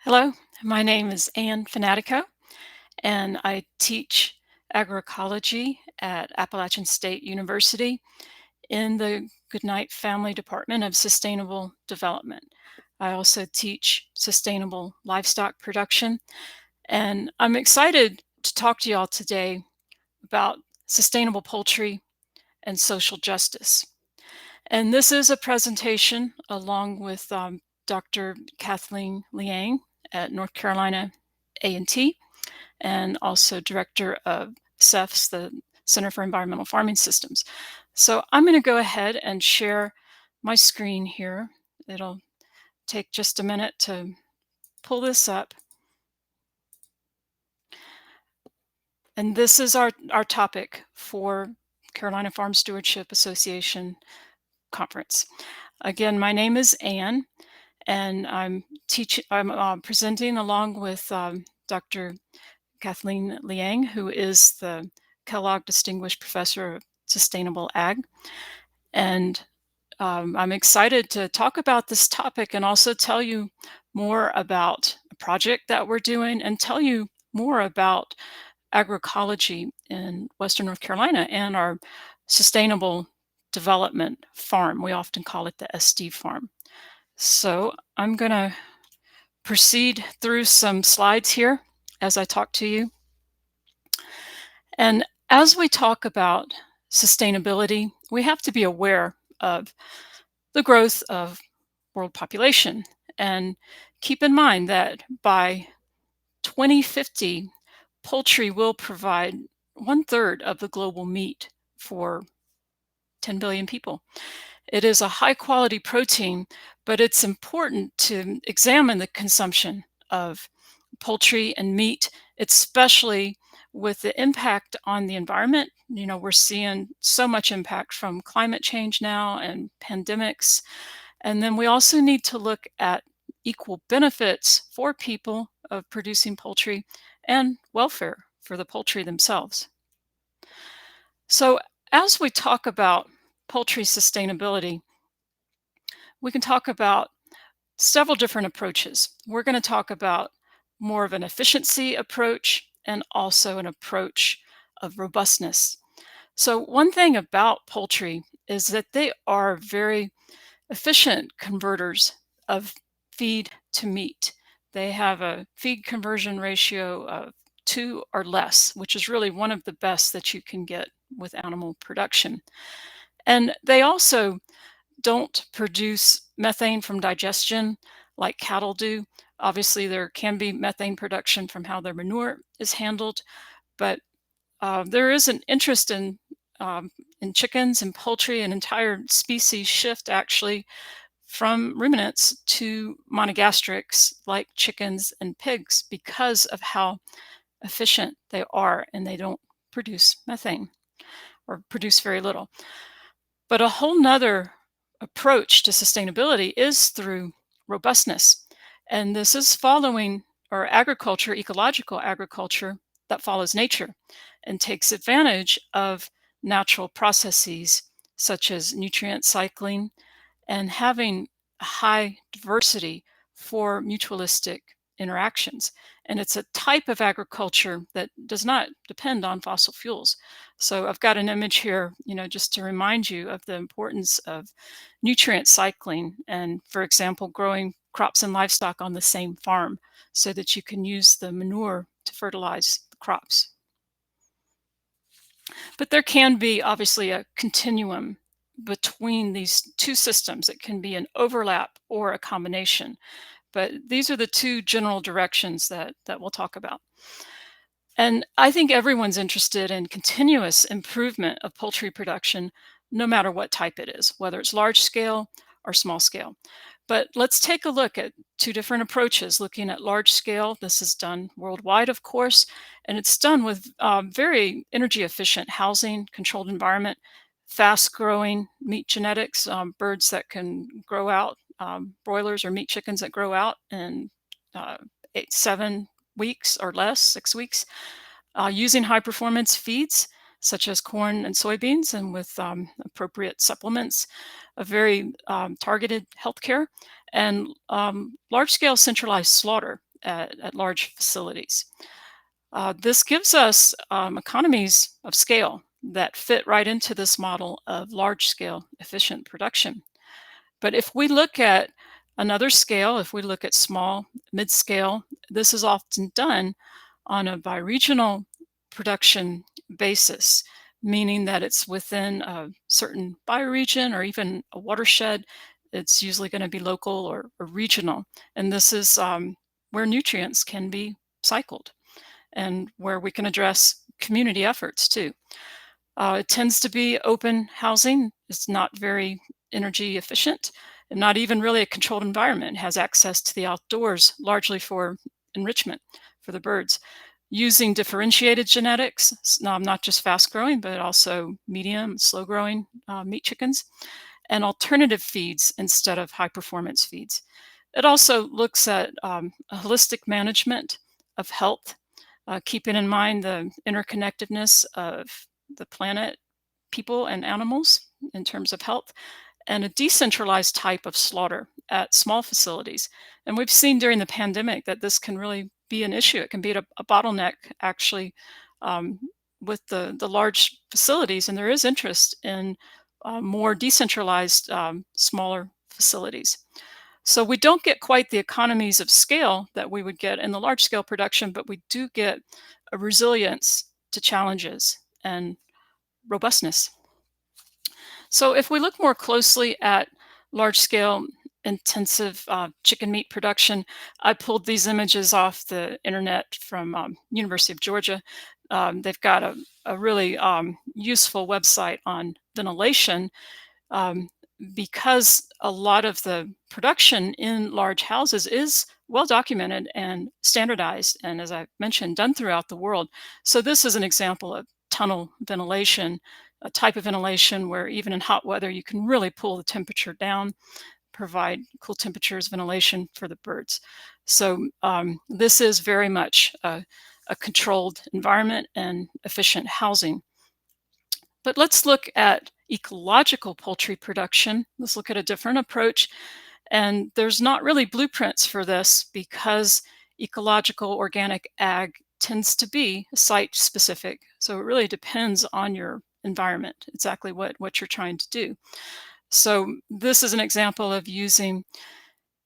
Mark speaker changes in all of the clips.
Speaker 1: Hello, my name is Ann Fanatico, and I teach agroecology at Appalachian State University in the Goodnight Family Department of Sustainable Development. I also teach sustainable livestock production, and I'm excited to talk to you all today about sustainable poultry and social justice. And this is a presentation along with Dr. Kathleen Liang at North Carolina A&T and also director of CEFS, the Center for Environmental Farming Systems. So I'm going to go ahead and share my screen here. It'll take just a minute to pull this up. And this is our topic for Carolina Farm Stewardship Association conference. Again, my name is Ann, and I'm presenting along with Dr. Kathleen Liang, who is the Kellogg Distinguished Professor of Sustainable Ag. And I'm excited to talk about this topic and also tell you more about a project that we're doing and tell you more about agroecology in Western North Carolina and our sustainable development farm. We often call it the SD farm. So I'm going to proceed through some slides here as I talk to you. And as we talk about sustainability, we have to be aware of the growth of world population and keep in mind that by 2050, poultry will provide 1/3 of the global meat for 10 billion people. It is a high quality protein, but it's important to examine the consumption of poultry and meat, especially with the impact on the environment. You know, we're seeing so much impact from climate change now and pandemics. And then we also need to look at equal benefits for people of producing poultry and welfare for the poultry themselves. So, as we talk about poultry sustainability, we can talk about several different approaches. We're going to talk about more of an efficiency approach and also an approach of robustness. So, one thing about poultry is that they are very efficient converters of feed to meat. They have a feed conversion ratio of 2 or less, which is really one of the best that you can get with animal production. And they also don't produce methane from digestion like cattle do. Obviously, there can be methane production from how their manure is handled, but there is an interest in chickens and poultry, an entire species shift actually from ruminants to monogastrics like chickens and pigs because of how efficient they are and they don't produce methane or produce very little. But a whole nother approach to sustainability is through robustness. And this is following our agriculture, ecological agriculture that follows nature and takes advantage of natural processes such as nutrient cycling and having a high diversity for mutualistic interactions. And it's a type of agriculture that does not depend on fossil fuels. So I've got an image here, just to remind you of the importance of nutrient cycling and, for example, growing crops and livestock on the same farm so that you can use the manure to fertilize the crops. But there can be obviously a continuum between these two systems. It can be an overlap or a combination. But these are the two general directions that we'll talk about. And I think everyone's interested in continuous improvement of poultry production, no matter what type it is, whether it's large scale or small scale. But let's take a look at two different approaches. Looking at large scale, this is done worldwide, of course, and it's done with very energy efficient housing, controlled environment, fast growing meat genetics, birds that can grow out, broilers or meat chickens that grow out in 7 weeks or less, 6 weeks, using high performance feeds such as corn and soybeans and with appropriate supplements, a very targeted healthcare, and large scale centralized slaughter at large facilities. This gives us economies of scale that fit right into this model of large scale efficient production. But if we look at another scale, if we look at small, mid scale, this is often done on a bioregional production basis, meaning that it's within a certain bioregion or even a watershed. It's usually going to be local or regional. And this is where nutrients can be cycled and where we can address community efforts too. It tends to be open housing. It's not very energy efficient and not even really a controlled environment. It has access to the outdoors largely for enrichment for the birds. Using differentiated genetics, not just fast growing, but also medium, slow growing meat chickens, and alternative feeds instead of high performance feeds. It also looks at a holistic management of health, keeping in mind the interconnectedness of the planet, people, and animals in terms of health, and a decentralized type of slaughter at small facilities. And we've seen during the pandemic that this can really be an issue. It can be a bottleneck, actually, um, with the large facilities, and there is interest in more decentralized, smaller facilities. So we don't get quite the economies of scale that we would get in the large scale production, but we do get a resilience to challenges and robustness. So if we look more closely at large scale intensive chicken meat production, I pulled these images off the internet from University of Georgia. They've got a really useful website on ventilation, um, because a lot of the production in large houses is well documented and standardized, and as I mentioned, done throughout the world. So this is an example of tunnel ventilation, a type of ventilation where even in hot weather you can really pull the temperature down, provide cool temperatures, ventilation for the birds. So this is very much a controlled environment and efficient housing. But let's look at ecological poultry production. Let's look at a different approach. And there's not really blueprints for this because ecological organic ag tends to be site specific. So it really depends on your environment, exactly what you're trying to do. So this is an example of using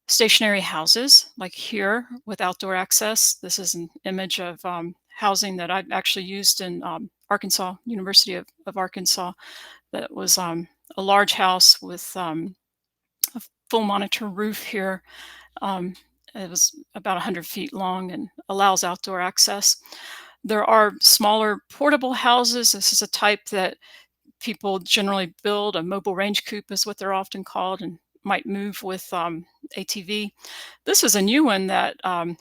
Speaker 1: stationary houses, like here with outdoor access. This is an image of housing that I've actually used in Arkansas, University of Arkansas. That was a large house with a full monitor roof here. Um, it was about 100 feet long and allows outdoor access. There are smaller portable houses. This is a type that people generally build. A mobile range coop is what they're often called, and might move with ATV. This is a new one that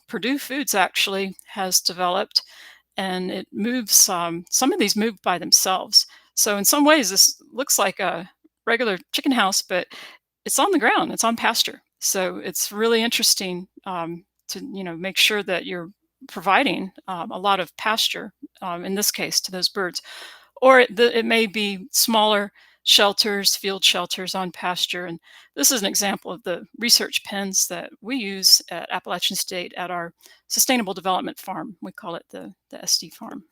Speaker 1: Purdue Foods actually has developed, and it moves. Some of these move by themselves. So in some ways, this looks like a regular chicken house, but it's on the ground. It's on pasture. So it's really interesting to make sure that you're providing a lot of pasture, in this case, to those birds. Or it may be smaller shelters, field shelters on pasture. And this is an example of the research pens that we use at Appalachian State at our Sustainable Development Farm. We call it the SD farm.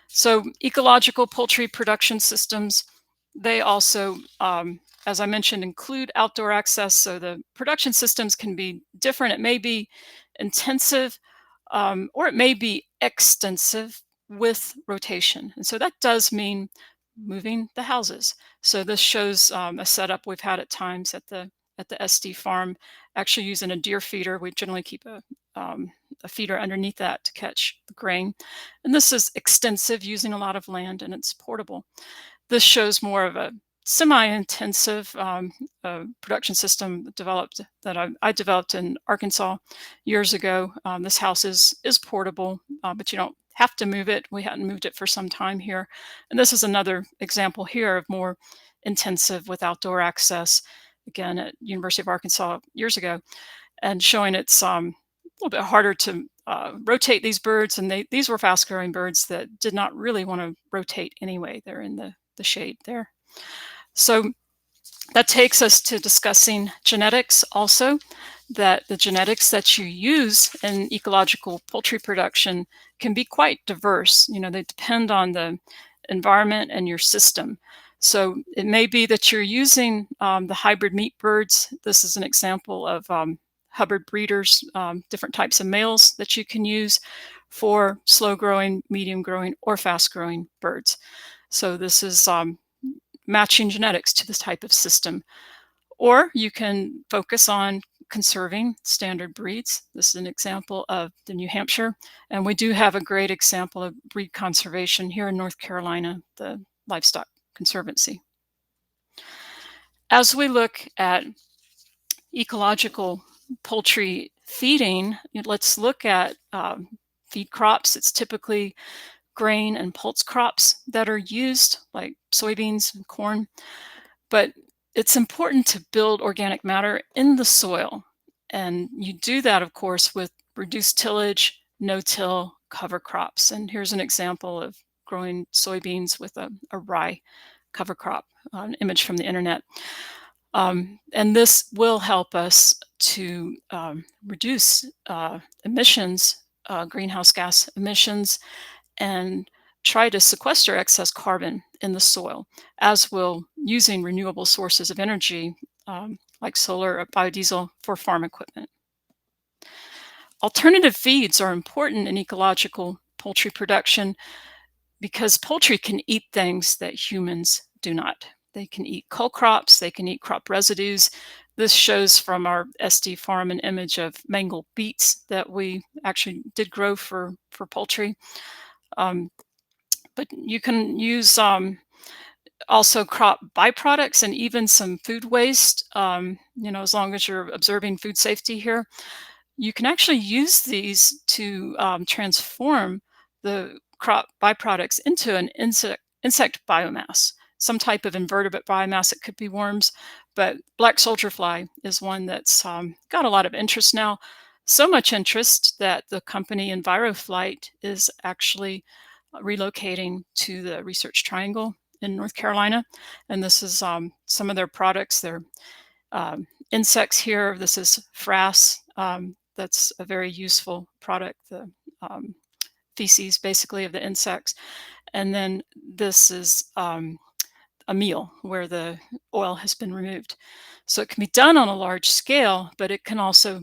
Speaker 1: So ecological poultry production systems, they also, as I mentioned, include outdoor access. So the production systems can be different. It may be intensive, or it may be extensive with rotation. And so that does mean moving the houses. So this shows a setup we've had at times at the SD farm, actually using a deer feeder. We generally keep a feeder underneath that to catch the grain. And this is extensive, using a lot of land, and it's portable. This shows more of a semi-intensive production system developed that I developed in Arkansas years ago. This house is portable, but you don't have to move it. We hadn't moved it for some time here. And this is another example here of more intensive with outdoor access, again at University of Arkansas years ago, and showing it's a little bit harder to rotate these birds. And these were fast growing birds that did not really want to rotate anyway. They're in the shade there. So that takes us to discussing genetics also. that the genetics that you use in ecological poultry production can be quite diverse. They depend on the environment and your system. So it may be that you're using the hybrid meat birds. This is an example of Hubbard breeders, different types of males that you can use for slow growing, medium growing, or fast growing birds. So this is matching genetics to this type of system. Or you can focus on conserving standard breeds. This is an example of the New Hampshire. And we do have a great example of breed conservation here in North Carolina, the Livestock Conservancy. As we look at ecological poultry feeding, let's look at feed crops. It's typically grain and pulse crops that are used, like soybeans and corn. But it's important to build organic matter in the soil. And you do that, of course, with reduced tillage, no-till cover crops. And here's an example of growing soybeans with a rye cover crop, an image from the internet. And this will help us to reduce emissions, greenhouse gas emissions, and try to sequester excess carbon in the soil, as will using renewable sources of energy like solar or biodiesel for farm equipment. Alternative feeds are important in ecological poultry production because poultry can eat things that humans do not. They can eat coal crops, they can eat crop residues. This shows from our SD farm an image of mangled beets that we actually did grow for poultry. Um, but you can use also crop byproducts and even some food waste, as long as you're observing food safety here. You can actually use these to transform the crop byproducts into an insect biomass, some type of invertebrate biomass. It could be worms, but black soldier fly is one that's got a lot of interest now. So much interest that the company EnviroFlight is actually relocating to the Research Triangle in North Carolina. And this is some of their products. Their insects here. This is frass. That's a very useful product, the feces basically of the insects. And then this is a meal where the oil has been removed. So it can be done on a large scale, but it can also,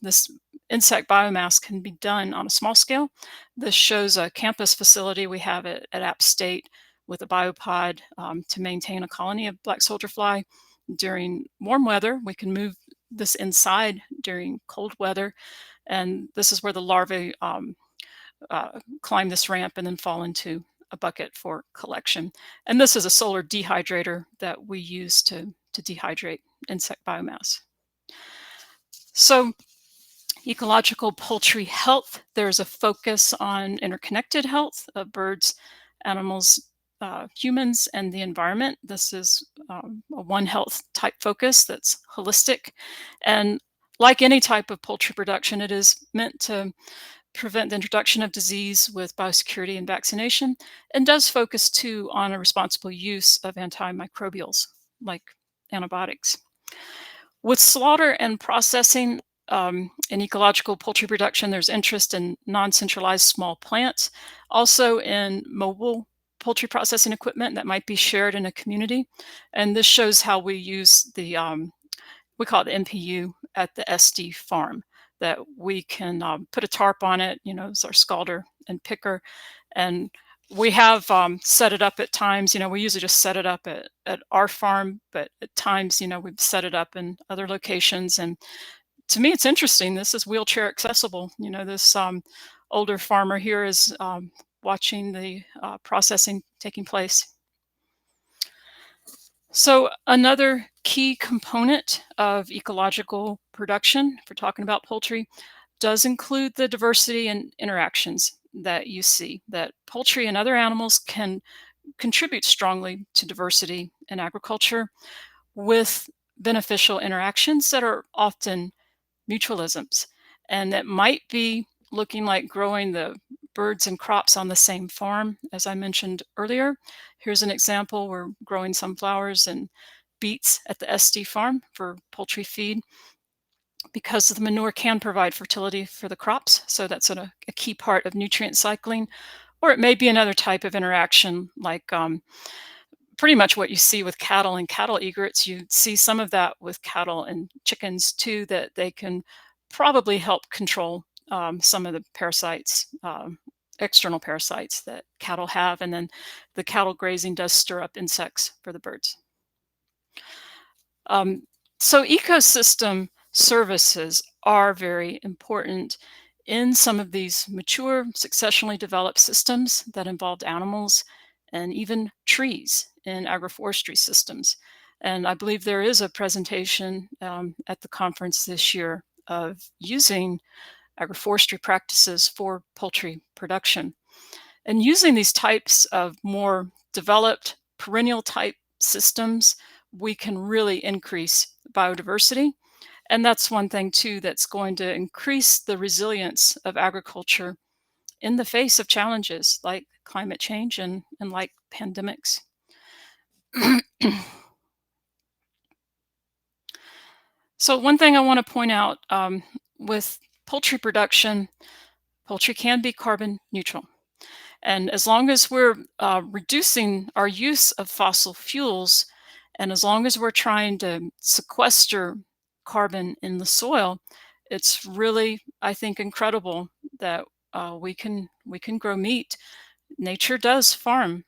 Speaker 1: this insect biomass can be done on a small scale. This shows a campus facility we have at App State with a biopod to maintain a colony of black soldier fly. During warm weather, we can move this inside during cold weather. And this is where the larvae climb this ramp and then fall into a bucket for collection. And this is a solar dehydrator that we use to dehydrate insect biomass. So ecological poultry health, there's a focus on interconnected health of birds, animals, humans, and the environment. This is a One Health type focus that's holistic. And like any type of poultry production, it is meant to prevent the introduction of disease with biosecurity and vaccination, and does focus too on a responsible use of antimicrobials like antibiotics. With slaughter and processing in ecological poultry production, there's interest in non-centralized small plants, also in mobile poultry processing equipment that might be shared in a community. And this shows how we use the, we call it the MPU at the SD farm, that we can put a tarp on it, it's our scalder and picker. And we have set it up at times, we usually just set it up at our farm, but at times, we've set it up in other locations. And to me, it's interesting. This is wheelchair accessible. This older farmer here is watching the processing taking place. So another key component of ecological production, if we're talking about poultry, does include the diversity and interactions that you see, that poultry and other animals can contribute strongly to diversity in agriculture with beneficial interactions that are often mutualisms. And that might be looking like growing the birds and crops on the same farm, as I mentioned earlier. Here's an example. We're growing sunflowers and beets at the SD farm for poultry feed. because the manure can provide fertility for the crops. So that's a key part of nutrient cycling. Or it may be another type of interaction, like pretty much what you see with cattle and cattle egrets. You see some of that with cattle and chickens too, that they can probably help control some of the parasites, external parasites that cattle have. And then the cattle grazing does stir up insects for the birds. Um, so ecosystem services are very important in some of these mature, successionally developed systems that involved animals and even trees in agroforestry systems. And I believe there is a presentation at the conference this year of using agroforestry practices for poultry production. And using these types of more developed perennial type systems, we can really increase biodiversity. And that's one thing too that's going to increase the resilience of agriculture in the face of challenges like climate change and like pandemics. So one thing I want to point out with poultry production, poultry can be carbon neutral. And as long as we're reducing our use of fossil fuels, and as long as we're trying to sequester carbon in the soil, it's really, I think, incredible that we can grow meat. Nature does farm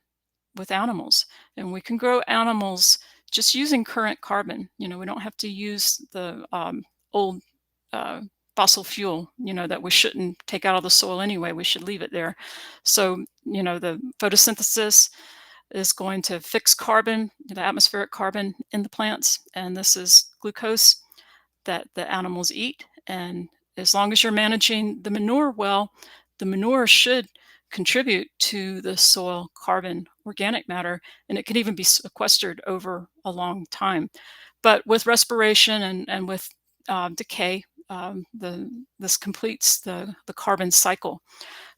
Speaker 1: with animals, and we can grow animals just using current carbon. We don't have to use the old uh, fossil fuel, that we shouldn't take out of the soil anyway. We should leave it there. So, the photosynthesis is going to fix carbon, the atmospheric carbon in the plants, and this is glucose that the animals eat. And as long as you're managing the manure well, the manure should contribute to the soil carbon organic matter, and it can even be sequestered over a long time. But with respiration and with decay, this completes the carbon cycle.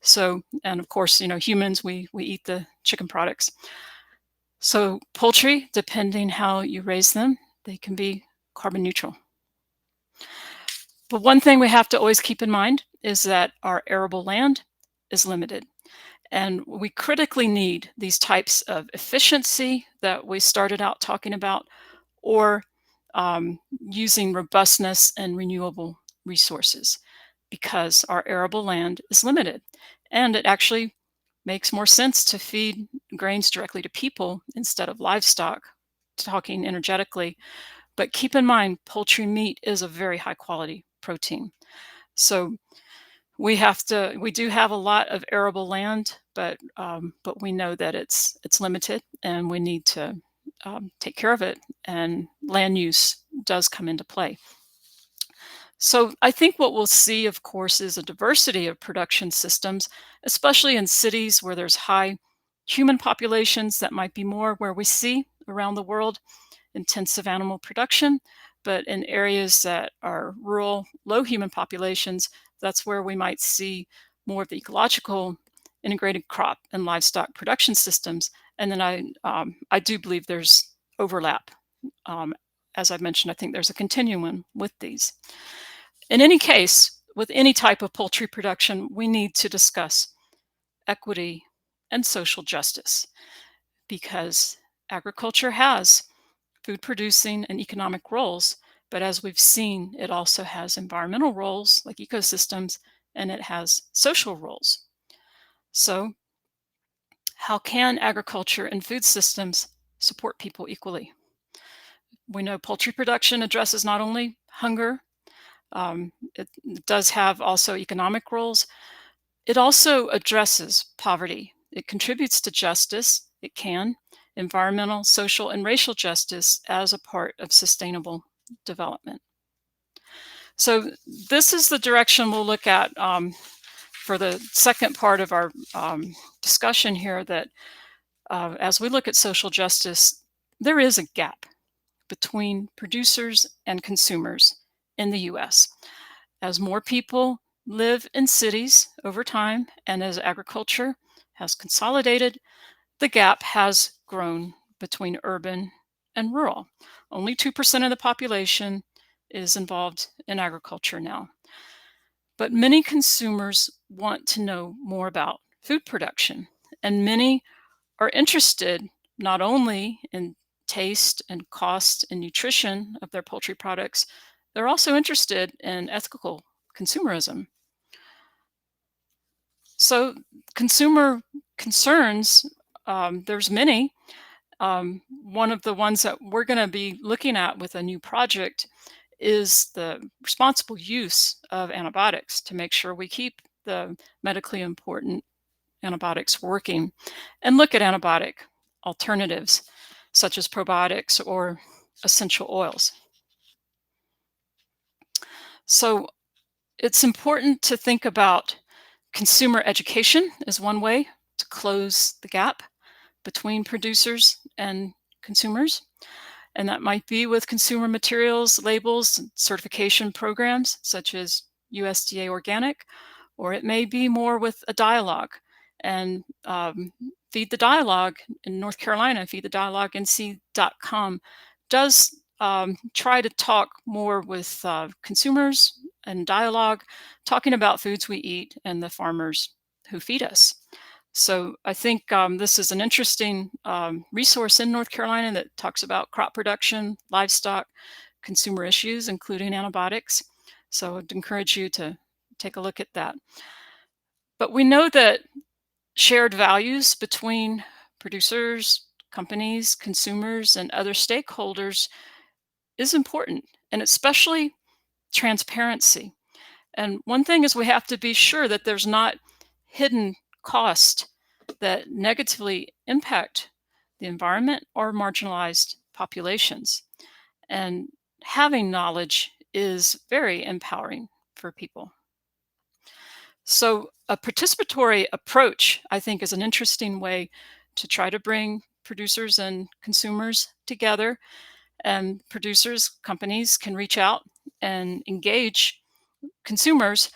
Speaker 1: So, and of course, humans, we eat the chicken products. So poultry, depending how you raise them, they can be carbon neutral. But one thing we have to always keep in mind is that our arable land is limited. And we critically need these types of efficiency that we started out talking about, or using robustness and renewable resources, because our arable land is limited. And it actually makes more sense to feed grains directly to people instead of livestock, talking energetically. But keep in mind, poultry meat is a very high quality protein. So we do have a lot of arable land, but we know that it's limited, and we need to take care of it. And land use does come into play. So I think what we'll see, of course, is a diversity of production systems, especially in cities where there's high human populations. That might be more where we see around the world intensive animal production. But in areas that are rural, low human populations, that's where we might see more of the ecological integrated crop and livestock production systems. And then I do believe there's overlap. Um, as I've mentioned, I think there's a continuum with these. In any case, with any type of poultry production, we need to discuss equity and social justice, because agriculture has food producing and economic roles, but as we've seen, it also has environmental roles like ecosystems, and it has social roles. So, how can agriculture and food systems support people equally? We know poultry production addresses not only hunger, it does have also economic roles. It also addresses poverty. It contributes to justice. It can, environmental, social, and racial justice as a part of sustainable development. So this is the direction we'll look at for the second part of our discussion here, that as we look at social justice, there is a gap between producers and consumers in the US. As more people live in cities over time, and as agriculture has consolidated, the gap has grown between urban and rural. Only 2% of the population is involved in agriculture now. But many consumers want to know more about food production, and many are interested not only in taste and cost and nutrition of their poultry products, they're also interested in ethical consumerism. So, consumer concerns, there's many. One of the ones that we're going to be looking at with a new project is the responsible use of antibiotics to make sure we keep the medically important antibiotics working and look at antibiotic alternatives such as probiotics or essential oils. So it's important to think about consumer education as one way to close the gap between producers and consumers. And that might be with consumer materials, labels, and certification programs such as USDA Organic, or it may be more with a dialogue. And Feed the Dialogue in North Carolina, Feed the Dialogue NC.com, does try to talk more with consumers and dialogue, talking about foods we eat and the farmers who feed us. So I think this is an interesting resource in North Carolina that talks about crop production, livestock, consumer issues, including antibiotics. So I'd encourage you to take a look at that. But we know that shared values between producers, companies, consumers, and other stakeholders is important, and especially transparency. And one thing is we have to be sure that there's not hidden cost that negatively impact the environment or marginalized populations. And having knowledge is very empowering for people. So, a participatory approach, I think, is an interesting way to try to bring producers and consumers together. And producers, companies can reach out and engage consumers,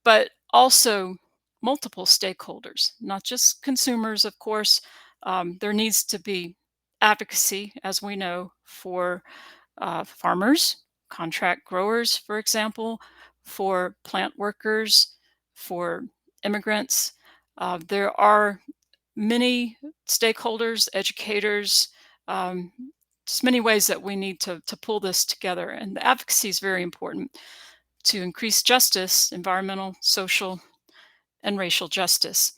Speaker 1: but also multiple stakeholders, not just consumers, of course. There needs to be advocacy, as we know, for farmers, contract growers, for example, for plant workers, for immigrants. There are many stakeholders, educators, um, just many ways that we need to pull this together. And the advocacy is very important to increase justice, environmental, social, and racial justice,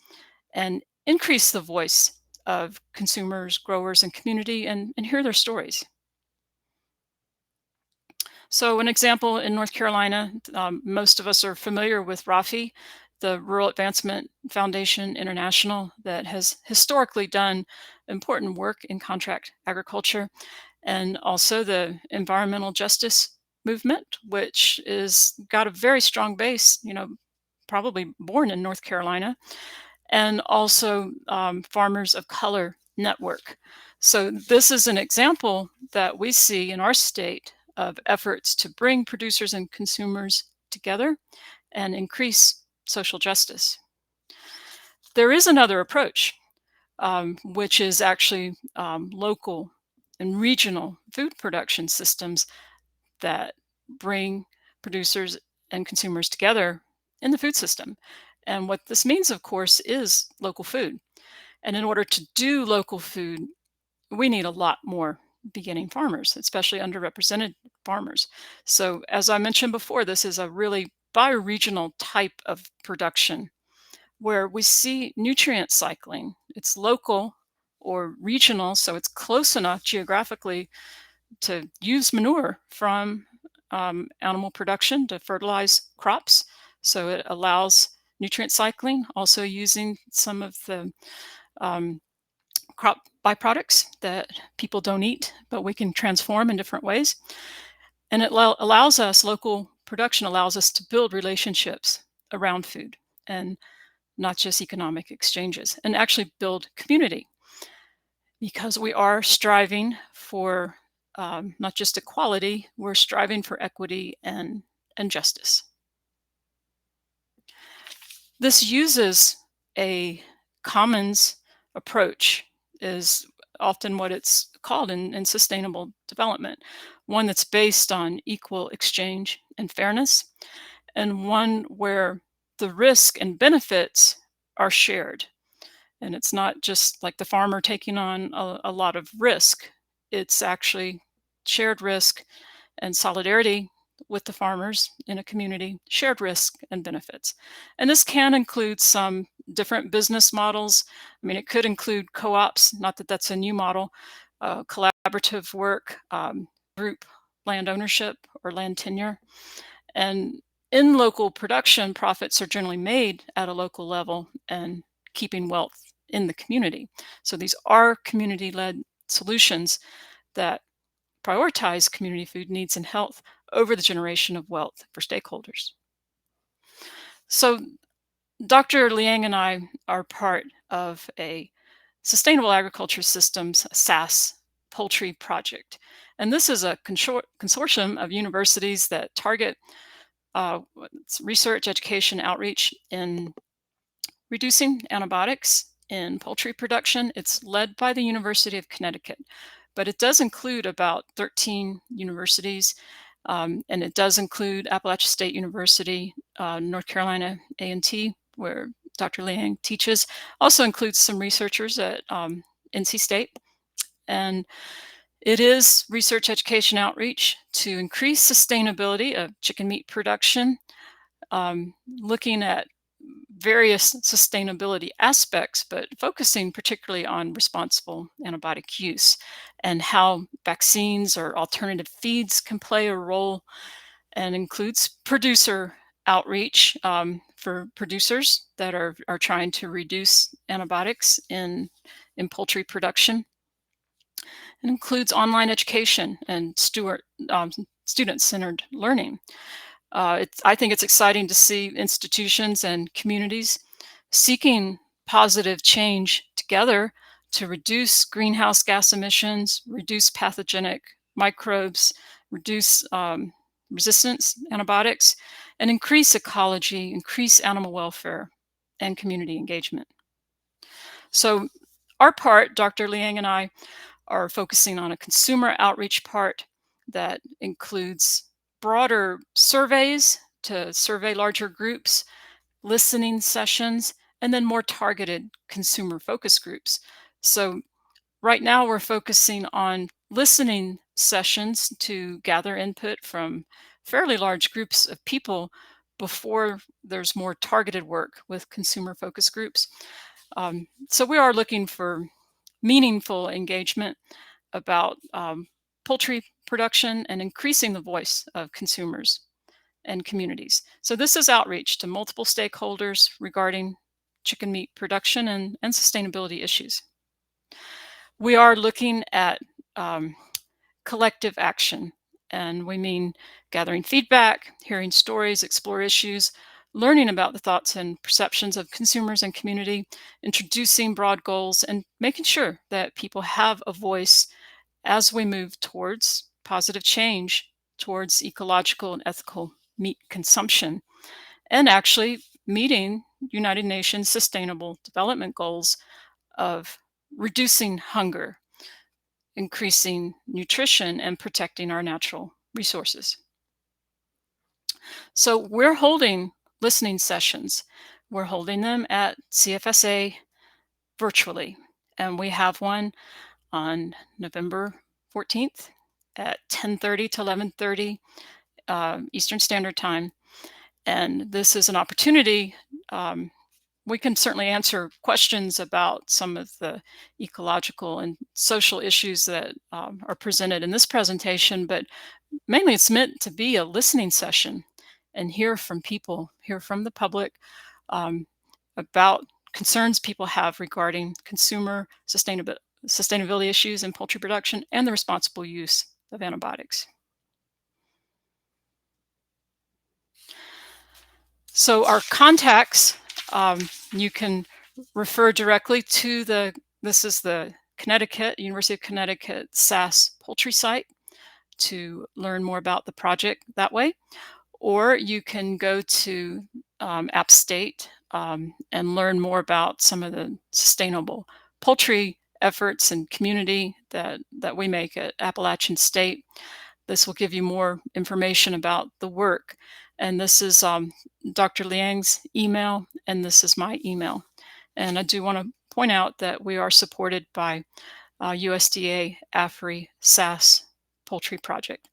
Speaker 1: and increase the voice of consumers, growers, and community, and hear their stories. So, an example in North Carolina, most of us are familiar with RAFI, the Rural Advancement Foundation International, that has historically done important work in contract agriculture, and also the environmental justice movement, which is got a very strong base, probably born in North Carolina, and also Farmers of Color Network. So, this is an example that we see in our state of efforts to bring producers and consumers together and increase social justice. There is another approach, which is actually local and regional food production systems that bring producers and consumers together in the food system. And what this means, of course, is local food. And in order to do local food, we need a lot more beginning farmers, especially underrepresented farmers. So, as I mentioned before, this is a really bioregional type of production where we see nutrient cycling. It's local or regional, so it's close enough geographically to use manure from animal production to fertilize crops. So it allows nutrient cycling, also using some of the um, crop byproducts that people don't eat, but we can transform in different ways. And it allows us, local production allows us to build relationships around food and not just economic exchanges, and actually build community, because we are striving for not just equality, we're striving for equity and justice. This uses a commons approach, is often what it's called in sustainable development, one that's based on equal exchange and fairness, and one where the risk and benefits are shared. And it's not just like the farmer taking on a lot of risk, it's actually shared risk and solidarity with the farmers in a community, shared risk and benefits. And this can include some different business models. I mean, it could include co ops, not that that's a new model, collaborative work, group land ownership or land tenure. And in local production, profits are generally made at a local level and keeping wealth in the community. So these are community led solutions that prioritize community food needs and health over the generation of wealth for stakeholders. So, Dr. Liang and I are part of a Sustainable Agriculture Systems SAS poultry project. And this is a consortium of universities that target research, education, outreach in reducing antibiotics in poultry production. It's led by the University of Connecticut, but it does include about 13 universities, and it does include Appalachian State University, North Carolina A&T, where Dr. Liang teaches. Also includes some researchers at NC State. And it is research, education, outreach to increase sustainability of chicken meat production, looking at various sustainability aspects, but focusing particularly on responsible antibiotic use and how vaccines or alternative feeds can play a role, and includes producer outreach for producers that are trying to reduce antibiotics in poultry production. It includes online education and student-centered learning. I think it's exciting to see institutions and communities seeking positive change together to reduce greenhouse gas emissions, reduce pathogenic microbes, reduce resistance to antibiotics, and increase ecology, increase animal welfare, and community engagement. So our part, Dr. Liang and I, are focusing on a consumer outreach part that includes broader surveys to survey larger groups, listening sessions, and then more targeted consumer focus groups. So right now we're focusing on listening sessions to gather input from fairly large groups of people before there's more targeted work with consumer focus groups. So we are looking for meaningful engagement about poultry production and increasing the voice of consumers and communities. So this is outreach to multiple stakeholders regarding chicken meat production and sustainability issues. We are looking at collective action, and we mean gathering feedback, hearing stories, explore issues, learning about the thoughts and perceptions of consumers and community, introducing broad goals, and making sure that people have a voice as we move towards positive change towards ecological and ethical meat consumption, and actually meeting United Nations Sustainable Development Goals of reducing hunger, increasing nutrition, and protecting our natural resources. So we're holding listening sessions. We're holding them at CFSA virtually, and we have one on November 14th at 10:30 to 11:30 Eastern Standard Time. And this is an opportunity. We can certainly answer questions about some of the ecological and social issues that are presented in this presentation, but mainly it's meant to be a listening session and hear from people, hear from the public um, about concerns people have regarding consumer sustainability issues in poultry production and the responsible use of antibiotics. So our contacts, you can refer directly to this is the University of Connecticut SAS poultry site to learn more about the project that way. Or you can go to App State and learn more about some of the sustainable poultry efforts and community that we make at Appalachian State. This will give you more information about the work. And this is Dr. Liang's email, and this is my email. And I do want to point out that we are supported by USDA AFRI SAS Poultry Project.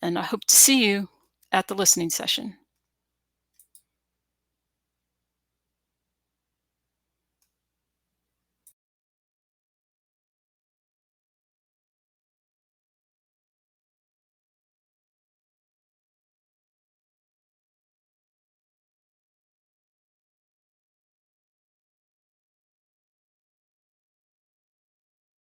Speaker 1: And I hope to see you at the listening session.